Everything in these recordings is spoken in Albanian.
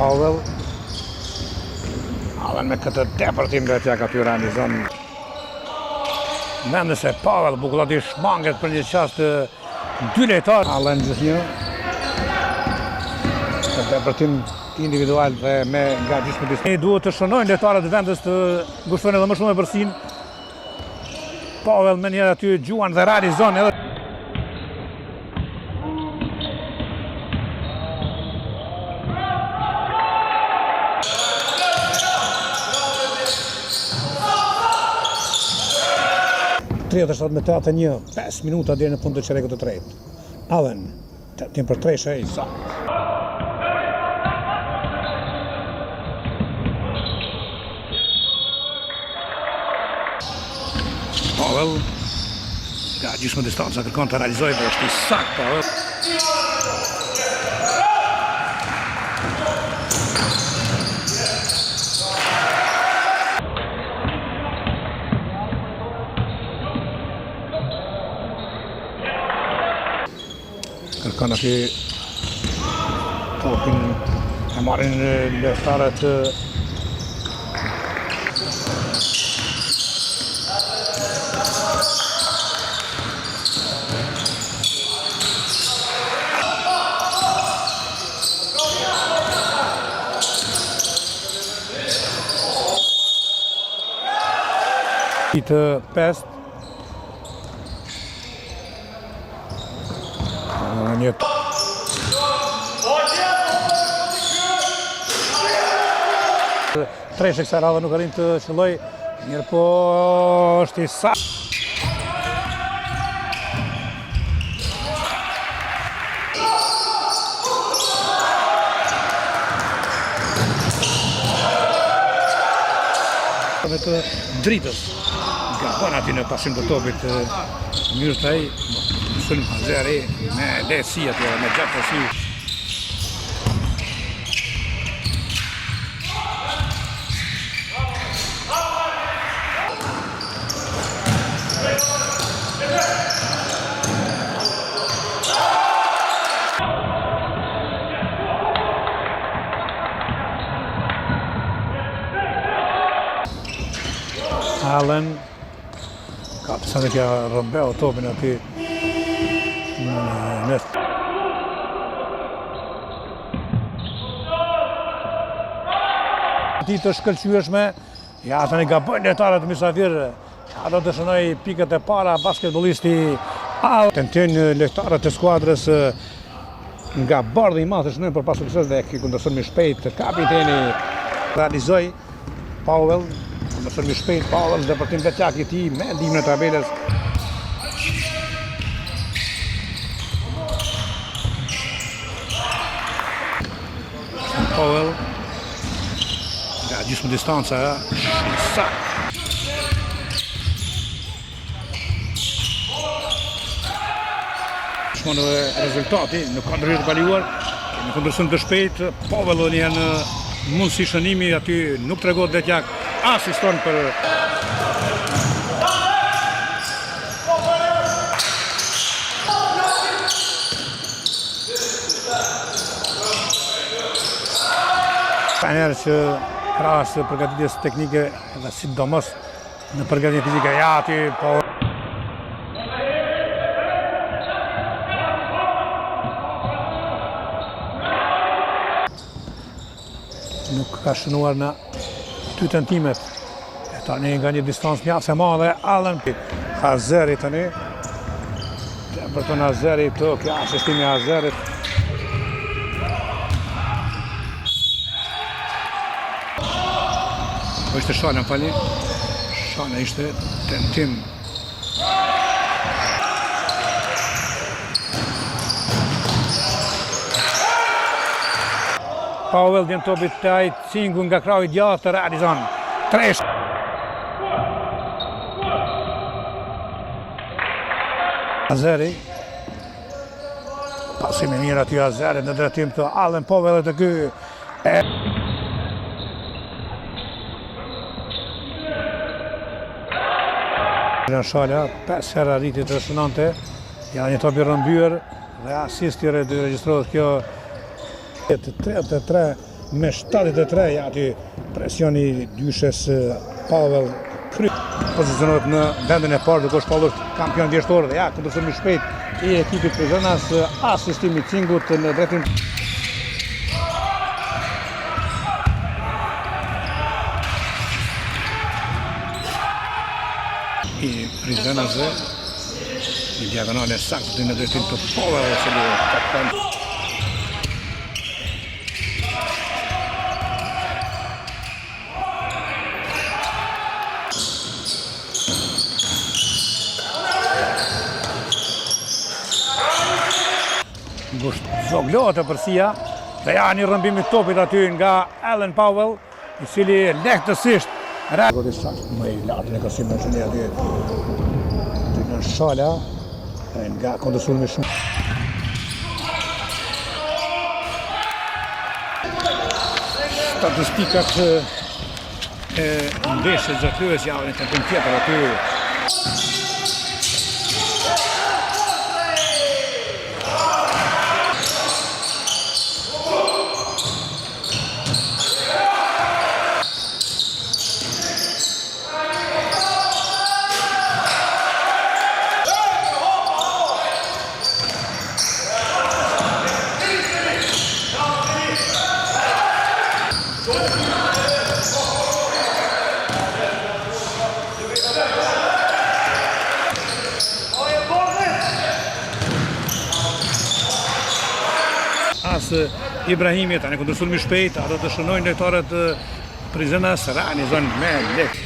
Pavel. Allen me këtë tepërtim dhe tja ka ty realizon. Mende se Pavel Bukullatish manget për një qast të dy lejtar. Allen gjithë një. Këtë tepërtim individual dhe me nga gjithë më disë. Duhet të shënojnë lejtarët e vendës të ngushtojnë edhe më shumë e përsin. Pavel me njerë aty gjuan dhe realizon edhe. (37-81), 5 minuta deri në fund të çerrekut të tretë. Allen, tim për 3 shej sa. Pavel, nga gjysmë distanca kërkon të realizojë dhe është i saktë Pavel. Kërkon aty topin e marrin lojtarët të pest. Një Treshë kësa radhe nuk arrin të qëlloj, mirë po është i sa. Me të dritës, gabon aty në pasim të topit, mirë të ai, mësën Hazeri me lehtësi aty, me gjatësi. Allen ka të sanë kja rëmbeo topin aty në ti të shkëlqyeshme, ja tani ka bëjnë lojtarët mysafirë, ja do të shënoj pikët e para basketbolisti Allen. Tentojnë lojtarët e skuadrës nga bardhi i madh të shënojnë për pas sukses dhe kundërshton më shpejt kapiteni realizoi Pavel. Mësër mi shpejt Pavel dhe përtim vetjak i ti me ndihmën e tabelës. Pavel nga gjysmë distanca sa. Shmonë dhe rezultati nuk ka ndërhyrë të kaluar, në kundërshtim të shpejt, Pavel dhe një në mundësi shënimi aty nuk tregohet vetjak. Asiston për njerë që krahas përgatitjes teknike dhe sidomos në përgatitje fizike, ja aty po nuk ka shënuar në dy tentimet. Tani nga një distancë mjaft e madhe, Allen Hazeri tani. Për të Hazeri këto, kjo asistimi Hazerit. Po ishte Shana pali. Shana ishte tentim. Pavel vjen topit të ai cingu nga krahu i djathtë të realizon. Tresh. Hazeri. Pasim e mirë aty Hazeri në drejtim të Allen Pavel të ky. Në Shala, 5 herë arriti të rësënante, janë një topi rëmbyer dhe asisti regjistrohet kjo 33 me 73, ja aty presioni dyshes Pavel Kry. Pozicionohet në vendin e parë duke shpallur kampion vjeshtor dhe ja kundërshton më shpejt i ekipit Prizenas asistimi Cingut në drejtim i Prizenasve i diagonale saktë në drejtim të Pavel që li kapten. Zoglohet e përsia dhe ja një rëmbim i topit aty nga Allen Powell i cili lehtësisht më i lartë në kësim në shumë aty në shala nga kondësulmi shumë statistikat e ndeshjes zotryes javën e tempin tjetër aty Ibrahimi tani kundërshton më shpejt, ato të shënojnë lojtarët Prizenas realizon me lek.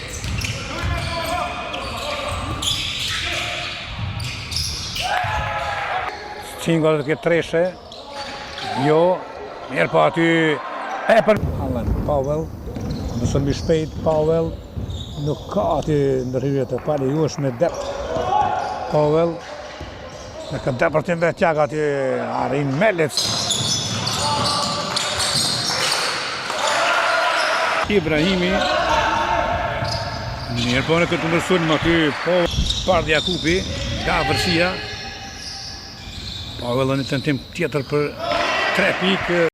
Cingu të këtë treshe, jo, mirë po aty e për Allen Powell, kundërshton më shpejt, Powell nuk ka aty ndërhyrje të pali ju është me dep. Powell në këtë depërtim vetjak aty arrin Melec. Ibrahimi mirë po në këtë ndërsun më aty Pard Jakupi nga vërsia Pavel në tentim tjetër për 3 pikë